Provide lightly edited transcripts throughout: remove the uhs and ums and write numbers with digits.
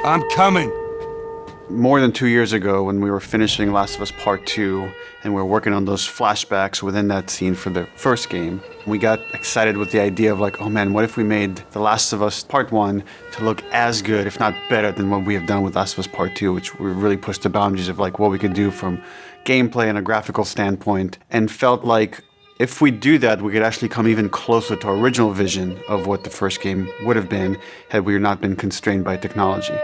I'm coming. More than 2 years ago, when we were finishing Last of Us Part 2, and we were working on those flashbacks within that scene for the first game, we got excited with the idea of like, oh man, what if we made The Last of Us Part 1 to look as good, if not better, than what we have done with Last of Us Part 2, which we really pushed the boundaries of like what we could do from gameplay and a graphical standpoint, and felt like if we do that, we could actually come even closer to our original vision of what the first game would have been had we not been constrained by technology.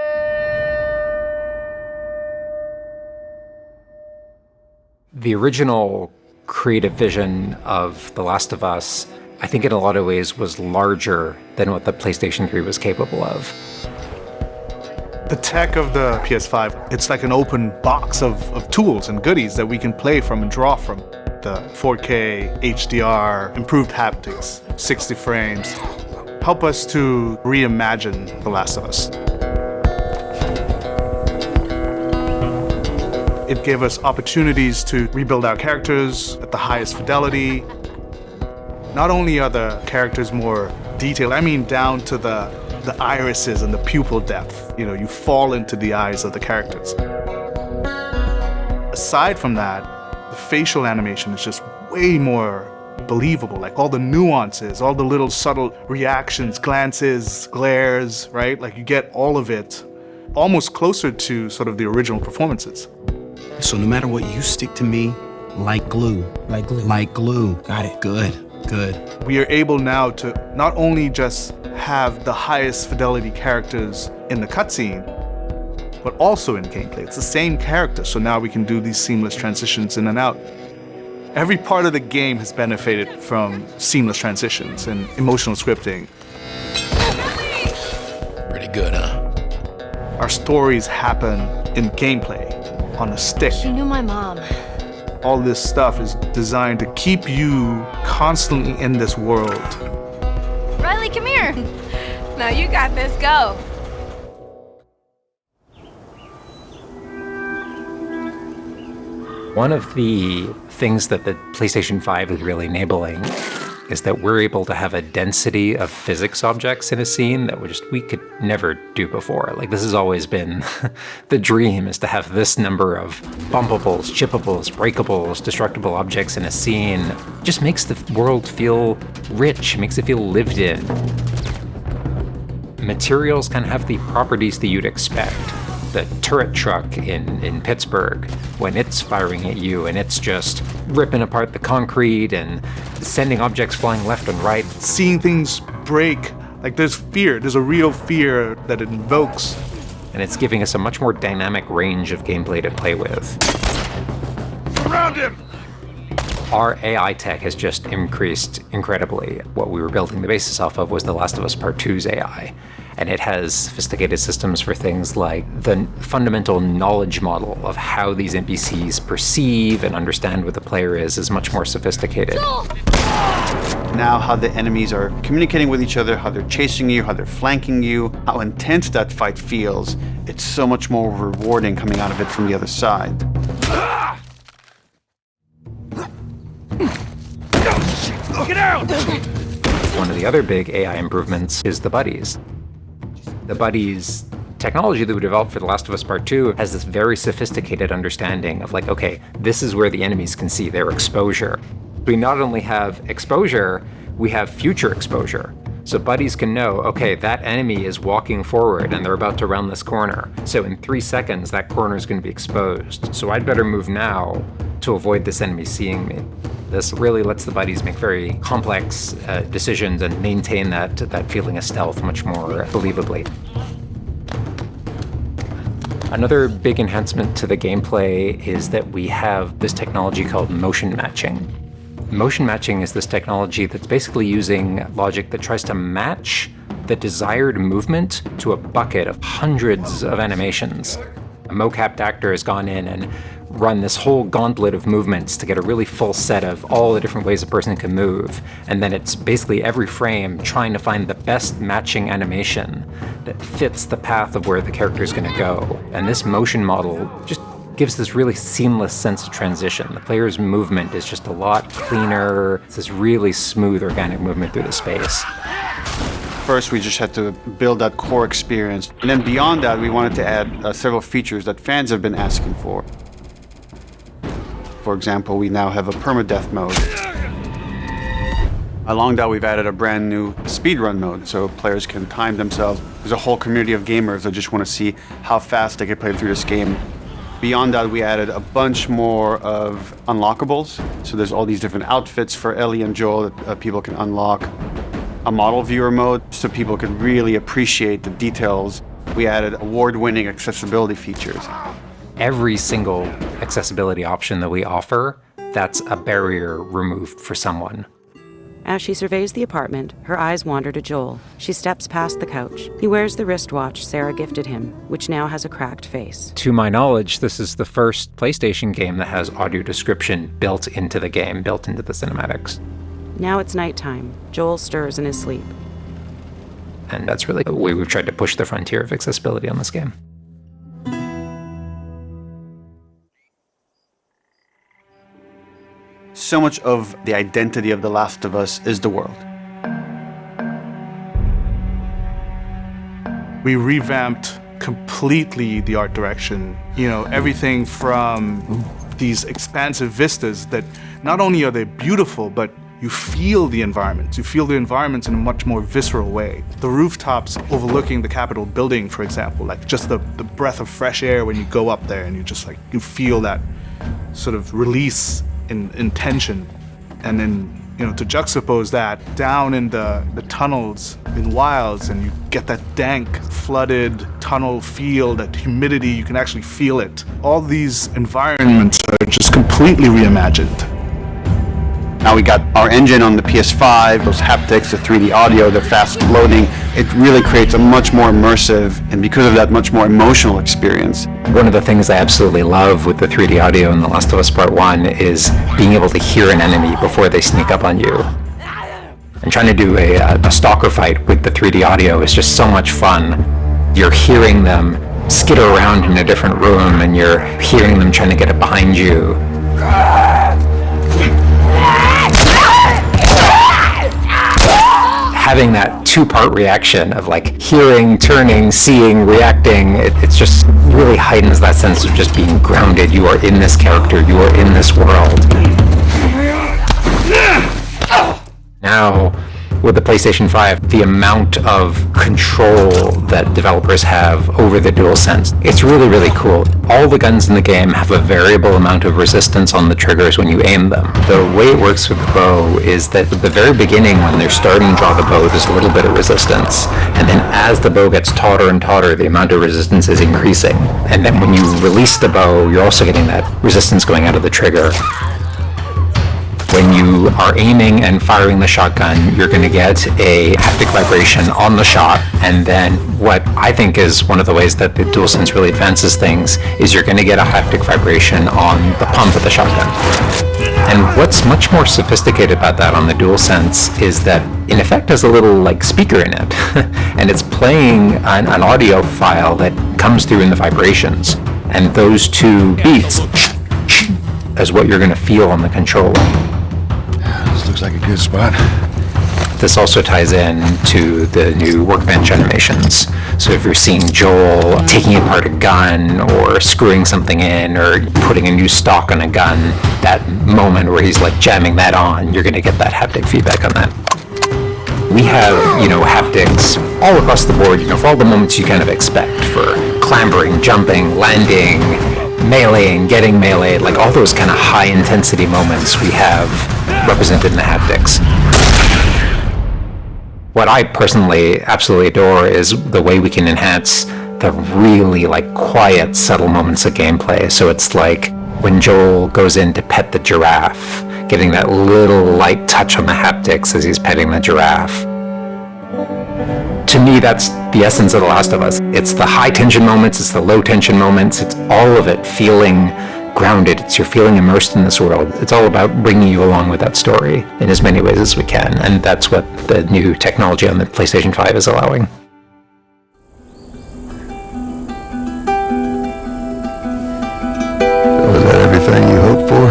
The original creative vision of The Last of Us, I think in a lot of ways was larger than what the PlayStation 3 was capable of. The tech of the ps5, it's like an open box of tools and goodies that we can play from and draw from. The 4K, HDR, improved haptics, 60 frames, help us to reimagine The Last of Us. It gave us opportunities to rebuild our characters at the highest fidelity. Not only are the characters more detailed, I mean down to the irises and the pupil depth. You know, you fall into the eyes of the characters. Aside from that, the facial animation is just way more believable. Like all the nuances, all the little subtle reactions, glances, glares, right? Like you get all of it almost closer to sort of the original performances. So no matter what, you stick to me like glue. Like glue. Like glue. Got it. Good. We are able now to not only just have the highest fidelity characters in the cutscene, but also in gameplay. It's the same character, so now we can do these seamless transitions in and out. Every part of the game has benefited from seamless transitions and emotional scripting. Pretty good, huh? Our stories happen in gameplay, on a stick. She knew my mom. All this stuff is designed to keep you constantly in this world. Riley, come here. Now you got this, go. One of the things that the PlayStation 5 is really enabling is that we're able to have a density of physics objects in a scene that we could never do before. Like, this has always been the dream, is to have this number of bumpables, chippables, breakables, destructible objects in a scene. It just makes the world feel rich, makes it feel lived in. Materials kind of have the properties that you'd expect. The turret truck in Pittsburgh, when it's firing at you and it's just ripping apart the concrete and sending objects flying left and right. Seeing things break, like there's fear, there's a real fear that it invokes. And it's giving us a much more dynamic range of gameplay to play with. Surround him! Our AI tech has just increased incredibly. What we were building the basis off of was The Last of Us Part 2's AI. And it has sophisticated systems for things like the fundamental knowledge model of how these NPCs perceive and understand what the player is much more sophisticated. Now how the enemies are communicating with each other, how they're chasing you, how they're flanking you, how intense that fight feels, it's so much more rewarding coming out of it from the other side. Get out! One of the other big AI improvements is the buddies. The buddies technology that we developed for The Last of Us Part 2 has this very sophisticated understanding of like, okay, this is where the enemies can see their exposure. We not only have exposure, we have future exposure. So buddies can know, okay, that enemy is walking forward and they're about to round this corner. So in 3 seconds, that corner is going to be exposed. So I'd better move now to avoid this enemy seeing me. This really lets the buddies make very complex decisions and maintain that feeling of stealth much more believably. Another big enhancement to the gameplay is that we have this technology called motion matching. Motion matching is this technology that's basically using logic that tries to match the desired movement to a bucket of hundreds of animations. A mocapped actor has gone in and run this whole gauntlet of movements to get a really full set of all the different ways a person can move. And then it's basically every frame trying to find the best matching animation that fits the path of where the character is going to go. And this motion model just gives this really seamless sense of transition. The player's movement is just a lot cleaner. It's this really smooth, organic movement through the space. First, we just had to build that core experience. And then beyond that, we wanted to add several features that fans have been asking for. For example, we now have a permadeath mode. Along that, we've added a brand new speedrun mode, so players can time themselves. There's a whole community of gamers that just want to see how fast they can play through this game. Beyond that, we added a bunch more of unlockables. So there's all these different outfits for Ellie and Joel that people can unlock. A model viewer mode, so people could really appreciate the details. We added award-winning accessibility features. Every single accessibility option that we offer, that's a barrier removed for someone. As she surveys the apartment, her eyes wander to Joel. She steps past the couch. He wears the wristwatch Sarah gifted him, which now has a cracked face. To my knowledge, this is the first PlayStation game that has audio description built into the game, built into the cinematics. Now it's nighttime. Joel stirs in his sleep. And that's really the way we've tried to push the frontier of accessibility on this game. So much of the identity of The Last of Us is the world. We revamped completely the art direction. You know, everything from these expansive vistas that not only are they beautiful, but you feel the environments. You feel the environments in a much more visceral way. The rooftops overlooking the Capitol building, for example, like just the breath of fresh air when you go up there and you feel that sort of release in tension. And then, to juxtapose that down in the tunnels in Wilds, and you get that dank, flooded tunnel feel, that humidity, you can actually feel it. All these environments are just completely reimagined. Now we got our engine on the PS5, those haptics, the 3D audio, the fast loading. It really creates a much more immersive, and because of that, much more emotional experience. One of the things I absolutely love with the 3D audio in The Last of Us Part 1 is being able to hear an enemy before they sneak up on you. And trying to do a stalker fight with the 3D audio is just so much fun. You're hearing them skitter around in a different room, and you're hearing them trying to get it behind you. Having that two-part reaction of like hearing, turning, seeing, reacting, it's just really heightens that sense of just being grounded. You are in this character, you are in this world. Now, with the PlayStation 5, the amount of control that developers have over the DualSense, it's really, really cool. All the guns in the game have a variable amount of resistance on the triggers when you aim them. The way it works with the bow is that at the very beginning, when they're starting to draw the bow, there's a little bit of resistance. And then as the bow gets tauter and tauter, the amount of resistance is increasing. And then when you release the bow, you're also getting that resistance going out of the trigger. When you are aiming and firing the shotgun, you're going to get a haptic vibration on the shot, and then what I think is one of the ways that the DualSense really advances things is you're going to get a haptic vibration on the pump of the shotgun. And what's much more sophisticated about that on the DualSense is that in effect has a little like speaker in it, and it's playing an audio file that comes through in the vibrations, and those two beats is what you're going to feel on the controller. This looks like a good spot. This also ties in to the new workbench animations. So if you're seeing Joel taking apart a gun or screwing something in or putting a new stock on a gun, that moment where he's like jamming that on, you're going to get that haptic feedback on that. We have, haptics all across the board, for all the moments you kind of expect, for clambering, jumping, landing, meleeing, getting meleeed, like all those kind of high intensity moments we have represented in the haptics. What I personally absolutely adore is the way we can enhance the really quiet, subtle moments of gameplay. So it's like when Joel goes in to pet the giraffe, getting that little light touch on the haptics as he's petting the giraffe. To me, that's the essence of The Last of Us. It's the high tension moments, it's the low tension moments, it's all of it feeling grounded. You're feeling immersed in this world. It's all about bringing you along with that story in as many ways as we can, and that's what the new technology on the PlayStation 5 is allowing. Was that everything you hoped for?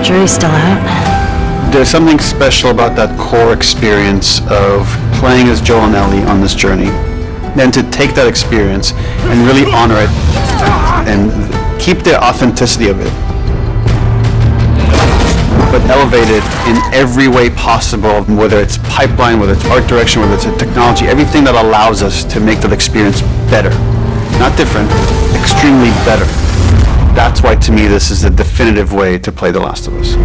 Jury's still out. There's something special about that core experience of playing as Joel and Ellie on this journey. Then to take that experience and really honor it and keep the authenticity of it, but elevate it in every way possible, whether it's pipeline, whether it's art direction, whether it's technology, everything that allows us to make that experience better. Not different, extremely better. That's why, to me, this is the definitive way to play The Last of Us.